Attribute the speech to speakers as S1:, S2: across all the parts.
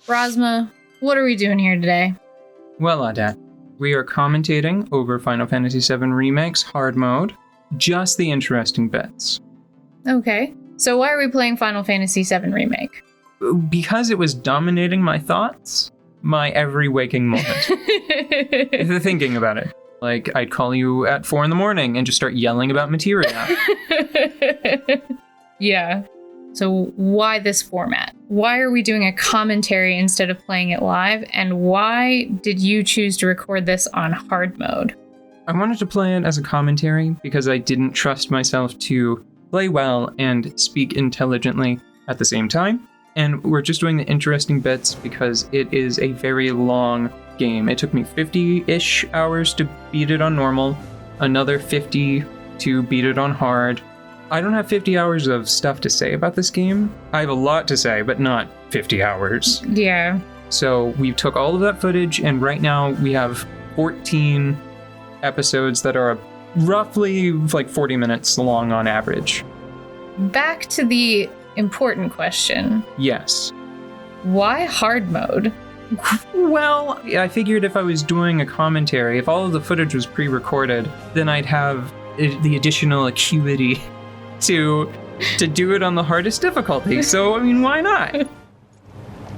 S1: Rosma, what are we doing here today?
S2: Well, Adat, we are commentating over Final Fantasy VII Remake's Hard Mode, just the interesting bits.
S1: Okay, so why are we playing Final Fantasy VII Remake?
S2: Because it was dominating my thoughts, my every waking moment. Thinking about it. Like, I'd call you at 4 a.m. and just start yelling about materia.
S1: Yeah. So why this format? Why are we doing a commentary instead of playing it live? And why did you choose to record this on hard mode?
S2: I wanted to play it as a commentary because I didn't trust myself to play well and speak intelligently at the same time. And we're just doing the interesting bits because it is a very long game. It took me 50-ish hours to beat it on normal, another 50 to beat it on hard. I don't have 50 hours of stuff to say about this game. I have a lot to say, but not 50 hours.
S1: Yeah.
S2: So we took all of that footage, and right now we have 14 episodes that are roughly like 40 minutes long on average.
S1: Back to the important question.
S2: Yes.
S1: Why hard mode?
S2: Well, I figured if I was doing a commentary, if all of the footage was pre-recorded, then I'd have the additional acuity to do it on the hardest difficulty. So, I mean, why not?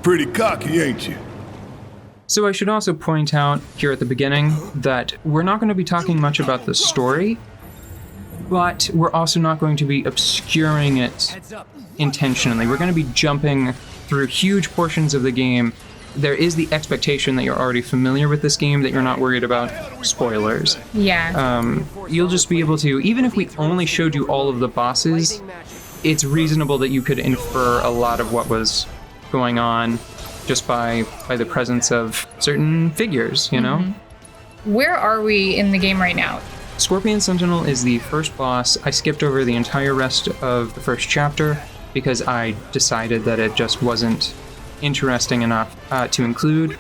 S3: Pretty cocky, ain't you?
S2: So I should also point out here at the beginning that we're not going to be talking much about the story, but we're also not going to be obscuring it intentionally. We're going to be jumping through huge portions of the game. There is the expectation that you're already familiar with this game, that you're not worried about spoilers.
S1: Yeah.
S2: You'll just be able to, even if we only showed you all of the bosses, it's reasonable that you could infer a lot of what was going on just by the presence of certain figures, you know?
S1: Where are we in the game right now?
S2: Scorpion Sentinel is the first boss. I skipped over the entire rest of the first chapter because I decided that it just wasn't interesting enough to include.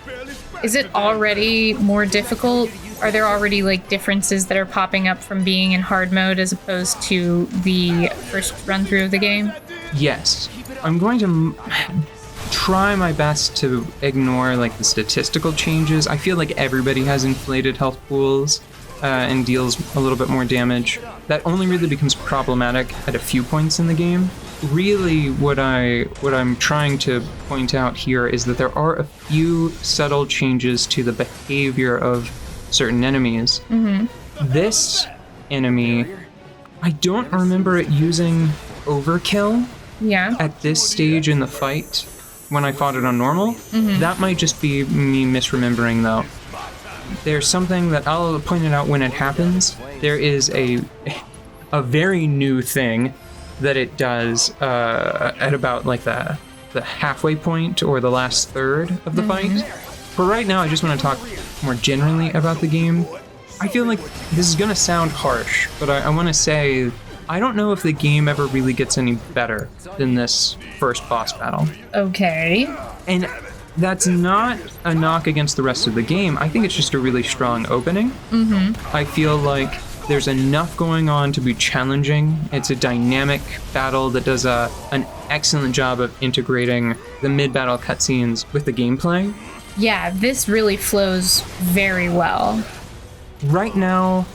S1: Is it already more difficult? Are there already like differences that are popping up from being in hard mode as opposed to the first run through of the game?
S2: Yes. I'm going to try my best to ignore like the statistical changes. I feel like everybody has inflated health pools and deals a little bit more damage. That only really becomes problematic at a few points in the game. Really, what I'm trying to point out here is that there are a few subtle changes to the behavior of certain enemies. This enemy, I don't remember it using overkill at this stage in the fight when I fought it on normal. That might just be me misremembering, though. There's something that I'll point it out when it happens. There is a very new thing that it does at about like the halfway point or the last third of the fight. For right now, I just want to talk more generally about the game. I feel like this is going to sound harsh, but I want to say I don't know if the game ever really gets any better than this first boss battle.
S1: Okay.
S2: And that's not a knock against the rest of the game. I think it's just a really strong opening. I feel like there's enough going on to be challenging. It's a dynamic battle that does an excellent job of integrating the mid-battle cutscenes with the gameplay.
S1: Yeah, this really flows very well.
S2: Right now,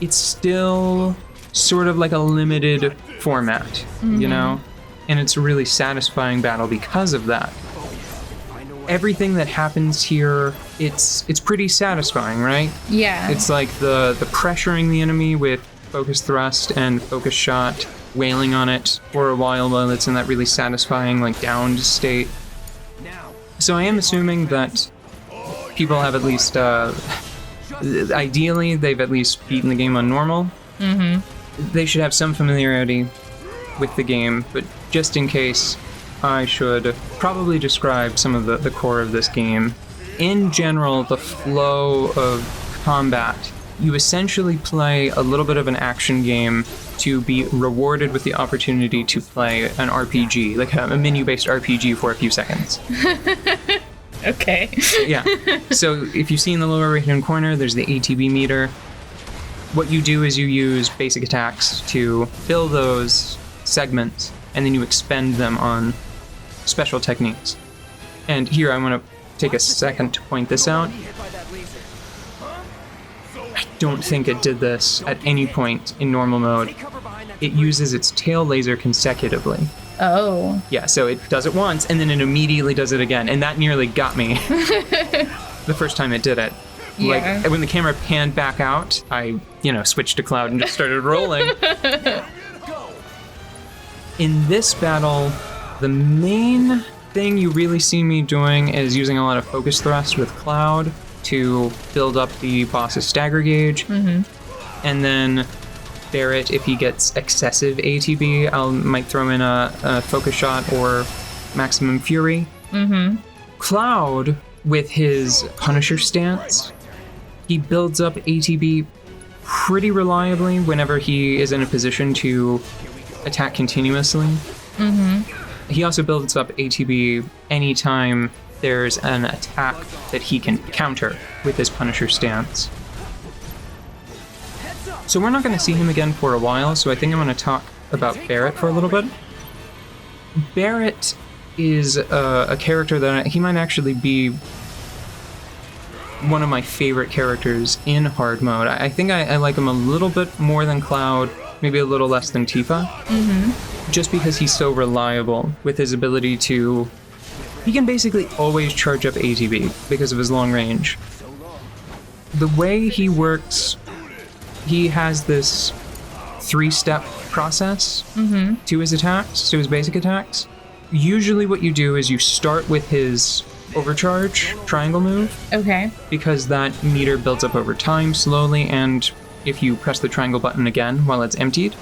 S2: it's still sort of like a limited format, you know? And it's a really satisfying battle because of that. Everything that happens here, it's pretty satisfying, right?
S1: Yeah.
S2: It's like the pressuring the enemy with focus thrust and focus shot, wailing on it for a while it's in that really satisfying, like, downed state. So I am assuming that people have at least, ideally, they've at least beaten the game on normal. They should have some familiarity with the game, but just in case, I should probably describe some of the core of this game. In general, the flow of combat, you essentially play a little bit of an action game to be rewarded with the opportunity to play an RPG, like a menu-based RPG for a few seconds.
S1: Okay.
S2: Yeah. So if you see in the lower right-hand corner, there's the ATB meter. What you do is you use basic attacks to fill those segments, and then you expend them on special techniques. And here I want to take a second to point this out. I don't think it did this at any point in normal mode. It uses its tail laser consecutively.
S1: Oh.
S2: Yeah, so it does it once, and then it immediately does it again, and that nearly got me the first time it did it.
S1: Yeah.
S2: Like, when the camera panned back out, I, switched to Cloud and just started rolling. In this battle, the main thing you really see me doing is using a lot of focus thrust with Cloud to build up the boss's stagger gauge. Mm-hmm. And then Barret, if he gets excessive ATB, might throw in a focus shot or maximum fury. Mm-hmm. Cloud, with his Punisher stance, he builds up ATB pretty reliably whenever he is in a position to attack continuously. Mm-hmm. He also builds up ATB anytime there's an attack that he can counter with his Punisher stance. So we're not going to see him again for a while, so I think I'm going to talk about Barret for a little bit. Barret is a character that he might actually be one of my favorite characters in hard mode. I think I like him a little bit more than Cloud, maybe a little less than Tifa. Mm-hmm. Just because he's so reliable with his ability to... He can basically always charge up ATB because of his long range. The way he works, he has this 3-step process to his attacks, to his basic attacks. Usually what you do is you start with his overcharge triangle move. Okay. Because that meter builds up over time slowly, and if you press the triangle button again while it's emptied.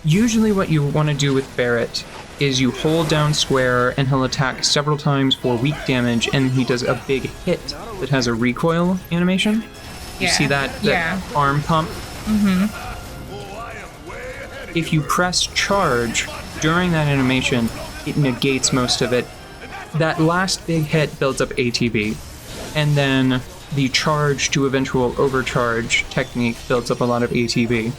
S2: Usually what you want to do with Barret is you hold down square and he'll attack several times for weak damage, and he does a big hit that has a recoil animation. You see that arm pump? Mm-hmm. If you press charge during that animation, it negates most of it. That last big hit builds up ATB, and then the charge to eventual overcharge technique builds up a lot of ATB.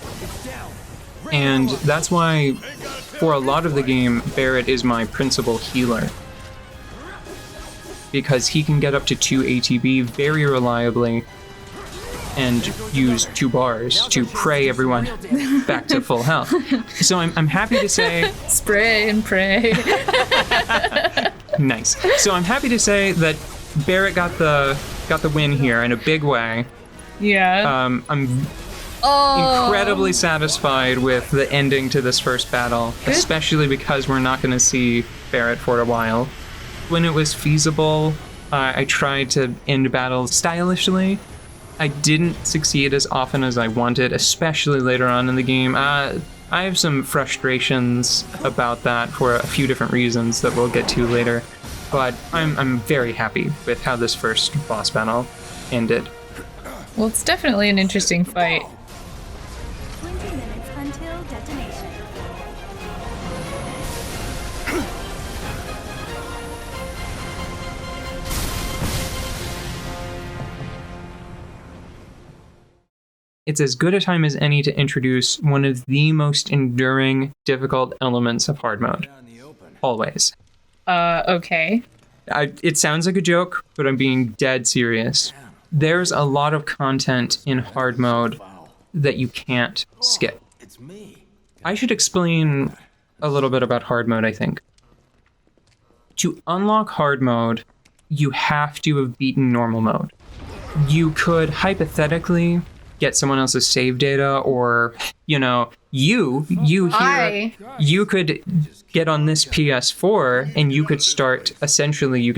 S2: And that's why, for a lot of the game, Barret is my principal healer. Because he can get up to 2 ATB very reliably and use 2 bars to pray everyone back to full health. So I'm happy to say...
S1: Spray and pray.
S2: Nice. So I'm happy to say that Barret got the win here in a big way. Yeah. I'm incredibly satisfied with the ending to this first battle, especially because we're not going to see Barret for a while. When it was feasible, I tried to end battles stylishly. I didn't succeed as often as I wanted, especially later on in the game. I have some frustrations about that for a few different reasons that we'll get to later, but I'm very happy with how this first boss battle ended.
S1: Well, it's definitely an interesting fight.
S4: 20 minutes until detonation.
S2: It's as good a time as any to introduce one of the most enduring, difficult elements of hard mode. Always.
S1: Okay.
S2: It sounds like a joke, but I'm being dead serious. There's a lot of content in hard mode that you can't skip. I should explain a little bit about hard mode, I think. To unlock hard mode, you have to have beaten normal mode. You could hypothetically get someone else's save data, or, you could get on this PS4 and you could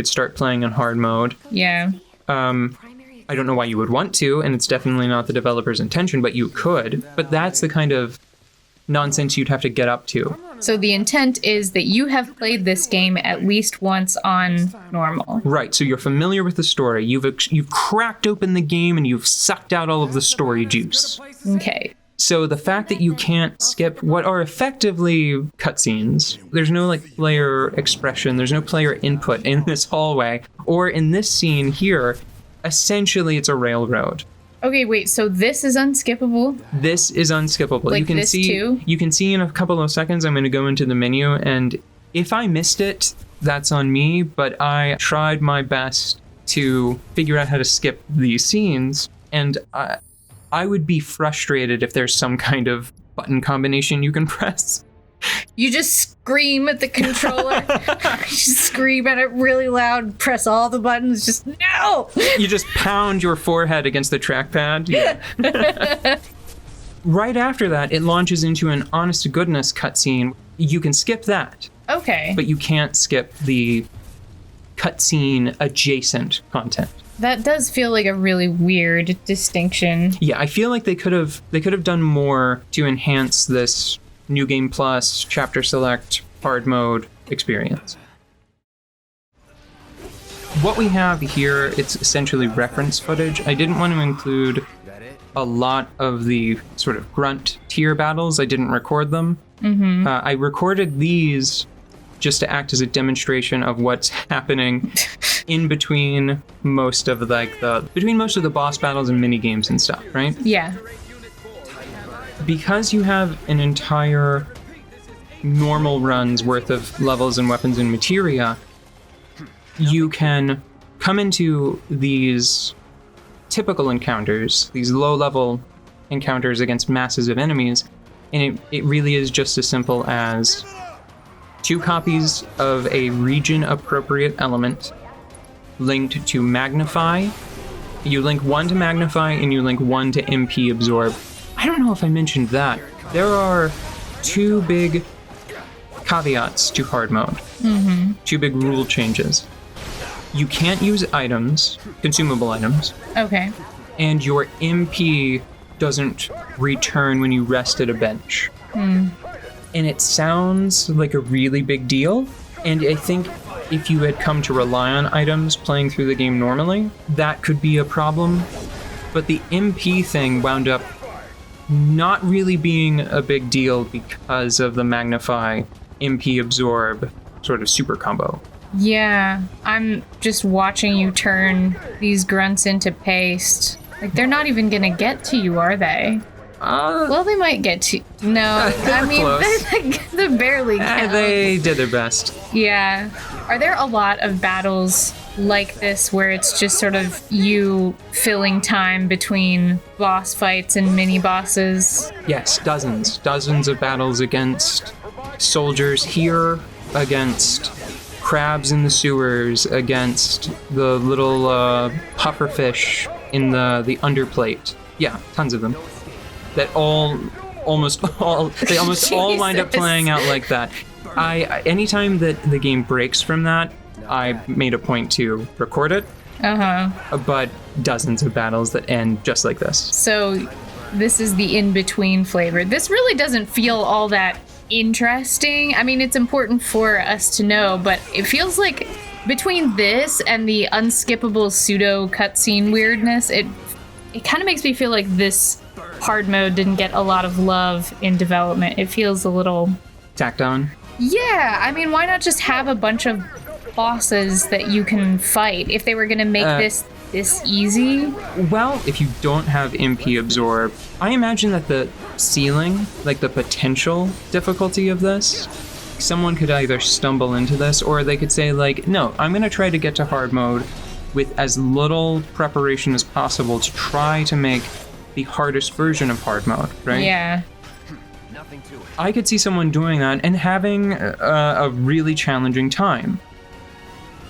S2: start playing in hard mode.
S1: Yeah.
S2: I don't know why you would want to, and it's definitely not the developer's intention, but you could. But that's the kind of nonsense you'd have to get up to.
S1: So the intent is that you have played this game at least once on normal.
S2: Right, so you're familiar with the story. You've cracked open the game and you've sucked out all of the story juice.
S1: Okay.
S2: So the fact that you can't skip what are effectively cutscenes, there's no player expression, there's no player input in this hallway, or in this scene here, essentially it's a railroad.
S1: Okay, wait, so this is unskippable?
S2: This is unskippable.
S1: You can see
S2: in a couple of seconds, I'm going to go into the menu, and if I missed it, that's on me, but I tried my best to figure out how to skip these scenes, and I would be frustrated if there's some kind of button combination you can press.
S1: You just scream at the controller. You scream at it really loud, press all the buttons, just no!
S2: You just pound your forehead against the trackpad. Yeah. Right after that, it launches into an honest-to-goodness cutscene. You can skip that.
S1: Okay.
S2: But you can't skip the cutscene adjacent content.
S1: That does feel like a really weird distinction.
S2: Yeah, I feel like they could have done more to enhance this New Game Plus, Chapter Select, Hard Mode experience. What we have here, it's essentially reference footage. I didn't want to include a lot of the sort of grunt tier battles. I didn't record them. Mm-hmm. I recorded these just to act as a demonstration of what's happening in between most of the boss battles and mini games and stuff, right?
S1: Yeah.
S2: Because you have an entire normal run's worth of levels and weapons and materia, you can come into these typical encounters, these low-level encounters against masses of enemies, and it really is just as simple as 2 copies of a region-appropriate element linked to Magnify. You link one to Magnify, and you link one to MP Absorb. I don't know if I mentioned that. There are 2 big caveats to hard mode. Mm-hmm. 2 big rule changes. You can't use items, consumable items.
S1: Okay.
S2: And your MP doesn't return when you rest at a bench. And it sounds like a really big deal. And I think if you had come to rely on items playing through the game normally, that could be a problem. But the MP thing wound up not really being a big deal because of the Magnify MP Absorb sort of super combo.
S1: Yeah, I'm just watching you turn these grunts into paste. Like, they're not even gonna get to you, are they? Well, they might get to... No, I mean, they barely count.
S2: They did their best.
S1: Yeah. Are there a lot of battles like this where it's just sort of you filling time between boss fights and mini-bosses?
S2: Yes, dozens. Dozens of battles against soldiers here, against crabs in the sewers, against the little pufferfish in the underplate. Yeah, tons of them. That almost all wind up playing out like that. Anytime that the game breaks from that, I made a point to record it. But dozens of battles that end just like this.
S1: So this is the in-between flavor. This really doesn't feel all that interesting. I mean, it's important for us to know, but it feels like between this and the unskippable pseudo cutscene weirdness, it kind of makes me feel like this hard mode didn't get a lot of love in development. It feels a little
S2: tacked on.
S1: Yeah, I mean, why not just have a bunch of bosses that you can fight if they were going to make this easy?
S2: Well, if you don't have MP Absorb, I imagine that the ceiling, like the potential difficulty of this, someone could either stumble into this or they could say, like, no, I'm going to try to get to hard mode with as little preparation as possible to try to make the hardest version of hard mode, right?
S1: Yeah.
S2: I could see someone doing that and having a really challenging time.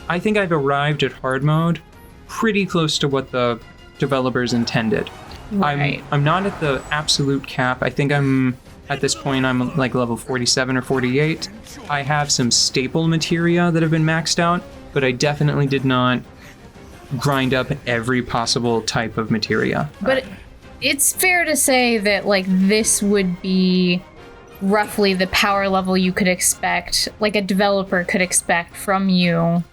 S2: I think I've arrived at hard mode pretty close to what the developers intended.
S1: Right.
S2: I'm not at the absolute cap. I think at this point I'm like level 47 or 48. I have some staple materia that have been maxed out, but I definitely did not grind up every possible type of materia.
S1: But it's fair to say that, like, this would be roughly the power level you could expect, like a developer could expect from you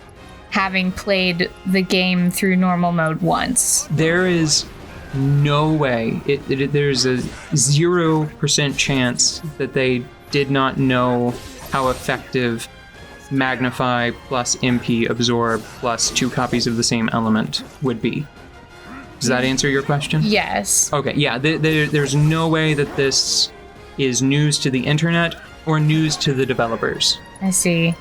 S1: having played the game through normal mode once.
S2: There is no way. There's a 0% chance that they did not know how effective Magnify plus MP Absorb plus 2 copies of the same element would be. Does that answer your question?
S1: Yes.
S2: Okay, yeah, there's no way that this is news to the internet or news to the developers.
S1: I see.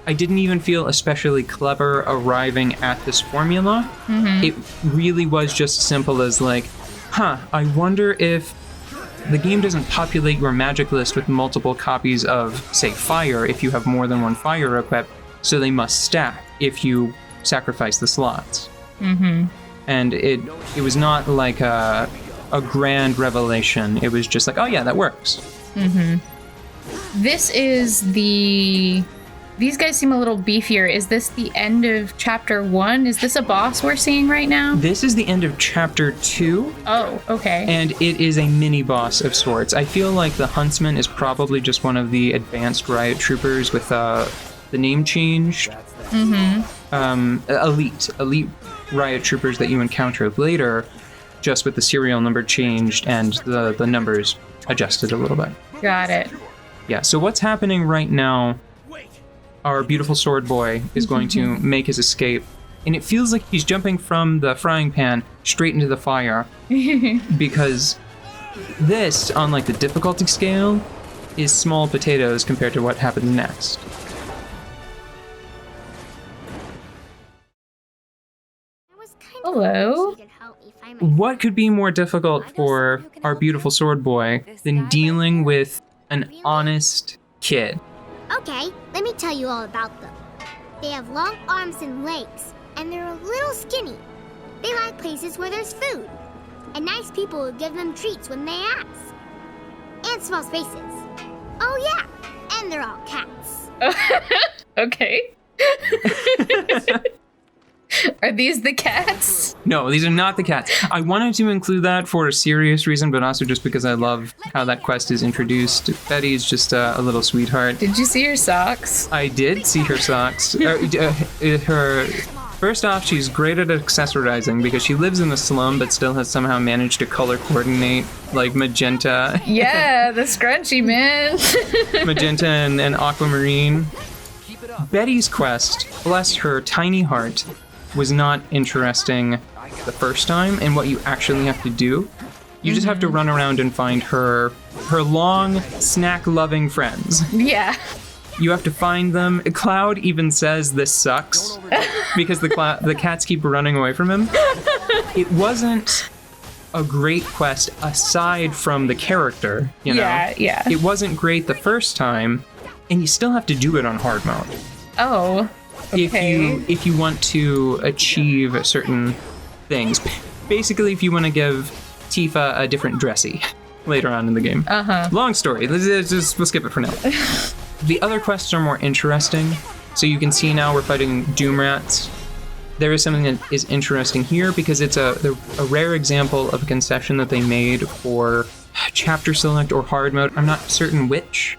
S2: I didn't even feel especially clever arriving at this formula. It really was just as simple as like, I wonder if the game doesn't populate your magic list with multiple copies of, say, fire if you have more than one fire equipped, so they must stack if you sacrifice the slots. And it was not like a grand revelation. It was just like, oh yeah, that works.
S1: This is the... These guys seem a little beefier. Is this the end of chapter 1? Is this a boss we're seeing right now?
S2: This is the end of chapter 2.
S1: Oh, okay.
S2: And it is a mini boss of sorts. I feel like the Huntsman is probably just one of the advanced riot troopers with the name changed. Elite riot troopers that you encounter later, just with the serial number changed and the numbers adjusted a little bit.
S1: Got it.
S2: Yeah, so what's happening right now, our beautiful sword boy is going to make his escape, and it feels like he's jumping from the frying pan straight into the fire, because this, on like the difficulty scale, is small potatoes compared to what happens next.
S1: Hello.
S2: What could be more difficult for our beautiful sword boy than dealing with an honest kid?
S5: Okay, let me tell you all about them. They have long arms and legs, and they're a little skinny. They like places where there's food, and nice people will give them treats when they ask. And small spaces. Oh yeah, and they're all cats.
S1: Okay. Are these the cats?
S2: No, these are not the cats. I wanted to include that for a serious reason, but also just because I love how that quest is introduced. Betty's just a little sweetheart.
S1: Did you see her socks?
S2: I did see her socks. First off, she's great at accessorizing because she lives in the slum but still has somehow managed to color coordinate like magenta.
S1: Yeah, the scrunchy, man.
S2: Magenta and aquamarine. Betty's quest, bless her tiny heart, was not interesting the first time, and what you actually have to do, you just have to run around and find her long, snack-loving friends.
S1: Yeah.
S2: You have to find them. Cloud even says this sucks because the cats keep running away from him. It wasn't a great quest aside from the character, you know?
S1: Yeah.
S2: It wasn't great the first time, and you still have to do it on hard mode.
S1: Oh, okay.
S2: If you want to achieve certain things. Basically, if you want to give Tifa a different dressy later on in the game. Long story. We'll skip it for now. The other quests are more interesting. So you can see now we're fighting Doomrats. There is something that is interesting here because it's a rare example of a concession that they made for chapter select or hard mode. I'm not certain which.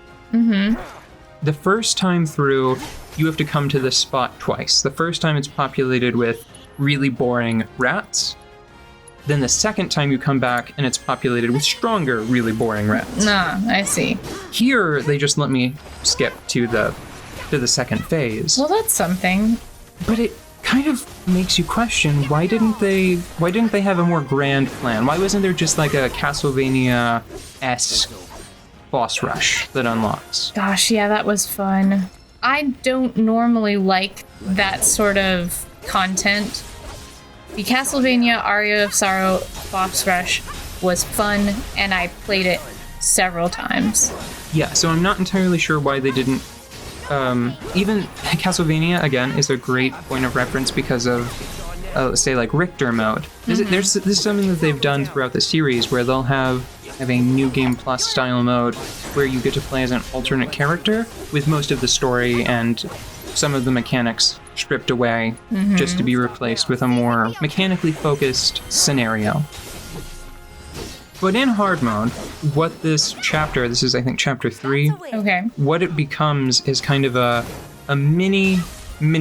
S2: The first time through, you have to come to this spot twice. The first time it's populated with really boring rats. Then the second time you come back and it's populated with stronger, really boring rats.
S1: I see.
S2: Here, they just let me skip to the second phase.
S1: Well, that's something.
S2: But it kind of makes you question, why didn't they have a more grand plan? Why wasn't there just like a Castlevania-esque boss rush that unlocks?
S1: Gosh, yeah, that was fun. I don't normally like that sort of content. The Castlevania Aria of Sorrow boss rush was fun, and I played it several times.
S2: Yeah, so I'm not entirely sure why they didn't. Even Castlevania, again, is a great point of reference because of, say, like Richter mode. This is something that they've done throughout the series where they'll have a New Game Plus style mode where you get to play as an alternate character with most of the story and some of the mechanics stripped away just to be replaced with a more mechanically focused scenario. But in hard mode, what this is I think chapter 3,
S1: Okay.
S2: what it becomes is kind of a mini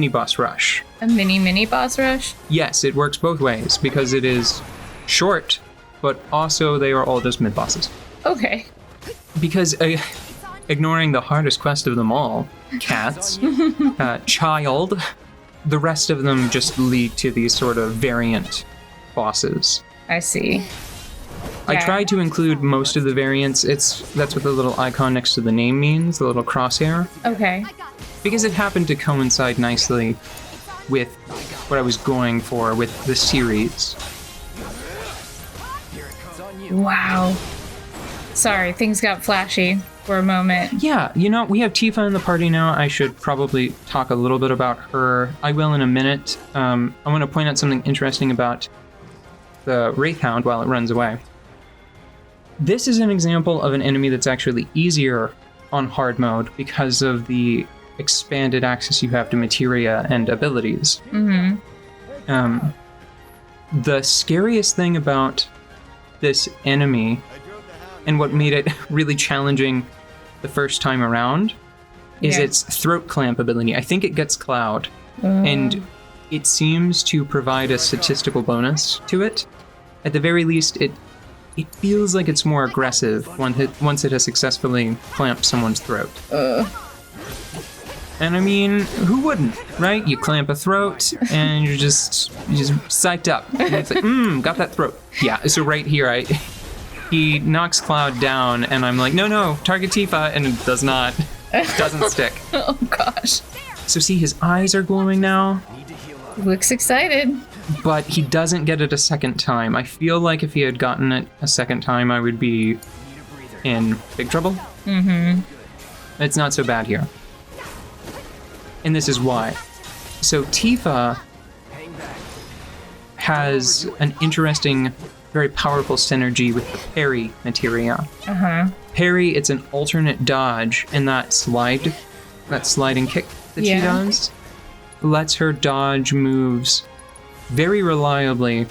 S2: boss rush.
S1: A mini boss rush?
S2: Yes, it works both ways because it is short, but also they are all just mid-bosses.
S1: Okay.
S2: Because ignoring the hardest quest of them all, cats, child, the rest of them just lead to these sort of variant bosses.
S1: I see.
S2: I
S1: Yeah.
S2: tried to include most of the variants. That's what the little icon next to the name means, the little crosshair.
S1: Okay.
S2: because it happened to coincide nicely with what I was going for with the series.
S1: Wow. Sorry, things got flashy for a moment.
S2: Yeah, we have Tifa in the party now. I should probably talk a little bit about her. I will in a minute. I want to point out something interesting about the Wraith Hound while it runs away. This is an example of an enemy that's actually easier on hard mode because of the expanded access you have to materia and abilities. The scariest thing about this enemy, and what made it really challenging the first time around, is its throat clamp ability. I think it gets Cloud, and it seems to provide a statistical bonus to it. At the very least, it feels like it's more aggressive once it has successfully clamped someone's throat. And I mean, who wouldn't, right? You clamp a throat, and you're just psyched up. And it's like, got that throat. Yeah, so right here, he knocks Cloud down, and I'm like, no, target Tifa, and it doesn't stick.
S1: Oh gosh.
S2: So see, his eyes are glowing now.
S1: Looks excited.
S2: But he doesn't get it a second time. I feel like if he had gotten it a second time, I would be in big trouble. It's not so bad here. And this is why. So Tifa has an interesting, very powerful synergy with the Parry materia. Parry, it's an alternate dodge, and that sliding kick that she does lets her dodge moves very reliably.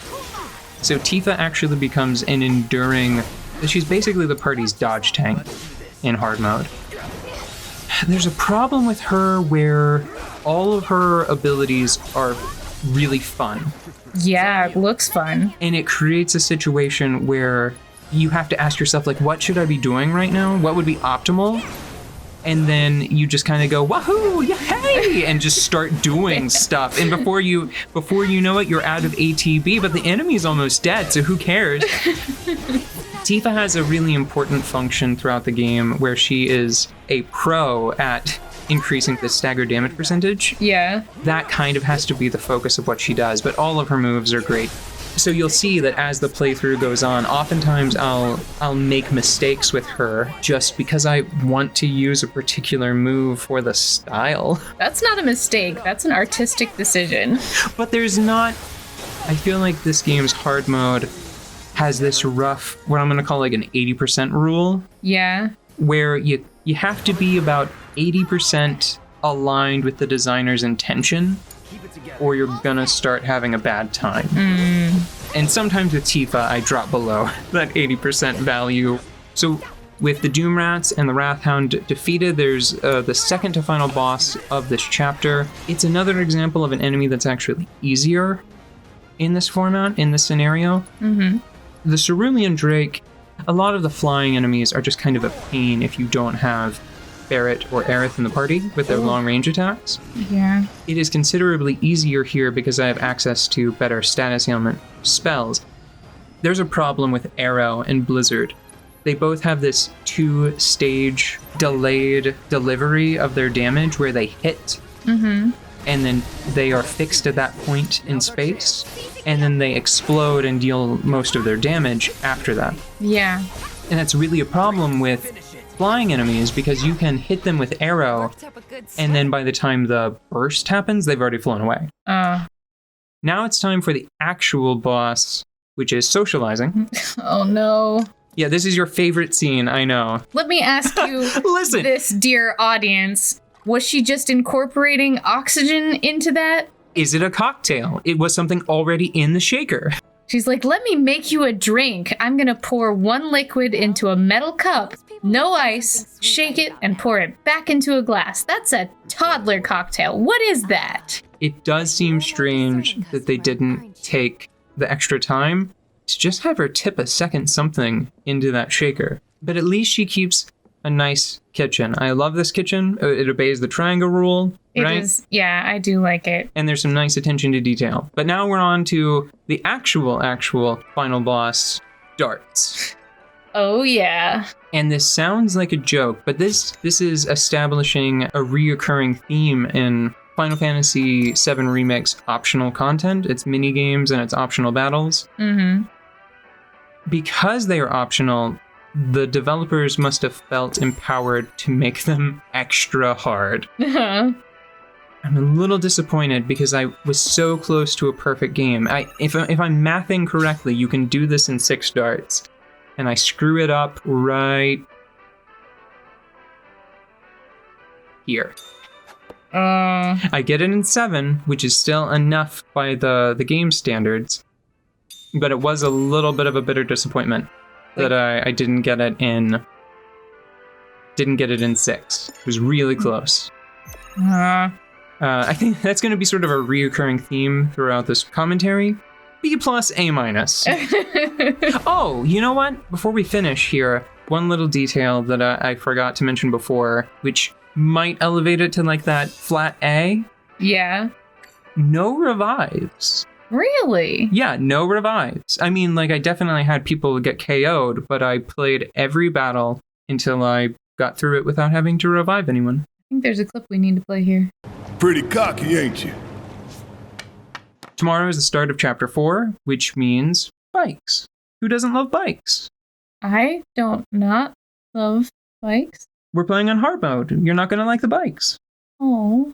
S2: So Tifa actually becomes an enduring... She's basically the party's dodge tank in hard mode. There's a problem with her where all of her abilities are really fun.
S1: Yeah, it looks fun.
S2: And it creates a situation where you have to ask yourself, like, what should I be doing right now? What would be optimal? And then you just kind of go, wahoo, yay, and just start doing stuff. And before you know it, you're out of ATB, but the enemy's almost dead, so who cares? Tifa has a really important function throughout the game where she is a pro at increasing the stagger damage percentage.
S1: Yeah.
S2: That kind of has to be the focus of what she does, but all of her moves are great. So you'll see that as the playthrough goes on, oftentimes I'll make mistakes with her just because I want to use a particular move for the style.
S1: That's not a mistake. That's an artistic decision.
S2: But there's not... I feel like this game's hard mode has this rough, what I'm going to call like an 80% rule.
S1: Yeah.
S2: Where you have to be about 80% aligned with the designer's intention, or you're gonna start having a bad time. And sometimes with Tifa, I drop below that 80% value. So with the Doomrats and the Wrathhound defeated, there's the second to final boss of this chapter. It's another example of an enemy that's actually easier in this format, in this scenario. The Cerulean Drake, a lot of the flying enemies are just kind of a pain if you don't have Barret or Aerith in the party with their long-range attacks.
S1: Yeah.
S2: It is considerably easier here because I have access to better status ailment spells. There's a problem with Arrow and Blizzard. They both have this 2-stage delayed delivery of their damage where they hit, and then they are fixed at that point in space, and then they explode and deal most of their damage after that.
S1: Yeah.
S2: And that's really a problem with flying enemies because you can hit them with arrow, and then by the time the burst happens, they've already flown away. Now it's time for the actual boss, which is socializing.
S1: Oh no.
S2: Yeah, this is your favorite scene, I know.
S1: Let me ask you
S2: Listen.
S1: this, dear audience. Was she just incorporating oxygen into that?
S2: Is it a cocktail? It was something already in the shaker.
S1: She's like, let me make you a drink. I'm gonna pour one liquid into a metal cup, no ice, shake it, and pour it back into a glass. That's a toddler cocktail. What is that?
S2: It does seem strange that they didn't take the extra time to just have her tip a second something into that shaker. But at least she keeps a nice kitchen. I love this kitchen. It obeys the triangle rule, right?
S1: It is, yeah, I do like it.
S2: And there's some nice attention to detail. But now we're on to the actual final boss, Darts.
S1: Oh, yeah.
S2: And this sounds like a joke, but this is establishing a reoccurring theme in Final Fantasy VII Remake's optional content, its mini games and its optional battles.
S1: Mm-hmm.
S2: Because they are optional, the developers must have felt empowered to make them extra hard. I'm a little disappointed because I was so close to a perfect game. If I'm mathing correctly, you can do this in 6 darts. And I screw it up right here. I get it in 7, which is still enough by the game standards. But it was a little bit of a bitter disappointment that I didn't get it in 6. It was really close. I think that's going to be sort of a reoccurring theme throughout this commentary. B+, A-. Oh, you know what? Before we finish here, one little detail that I forgot to mention before, which might elevate it to like that flat A.
S1: Yeah.
S2: No revives.
S1: Really?
S2: Yeah, no revives. I mean, like, I definitely had people get KO'd, but I played every battle until I got through it without having to revive anyone.
S1: I think there's a clip we need to play here.
S3: Pretty cocky, ain't you?
S2: Tomorrow is the start of Chapter 4, which means bikes. Who doesn't love bikes?
S1: I don't not love bikes.
S2: We're playing on hard mode. You're not going to like the bikes.
S1: Oh.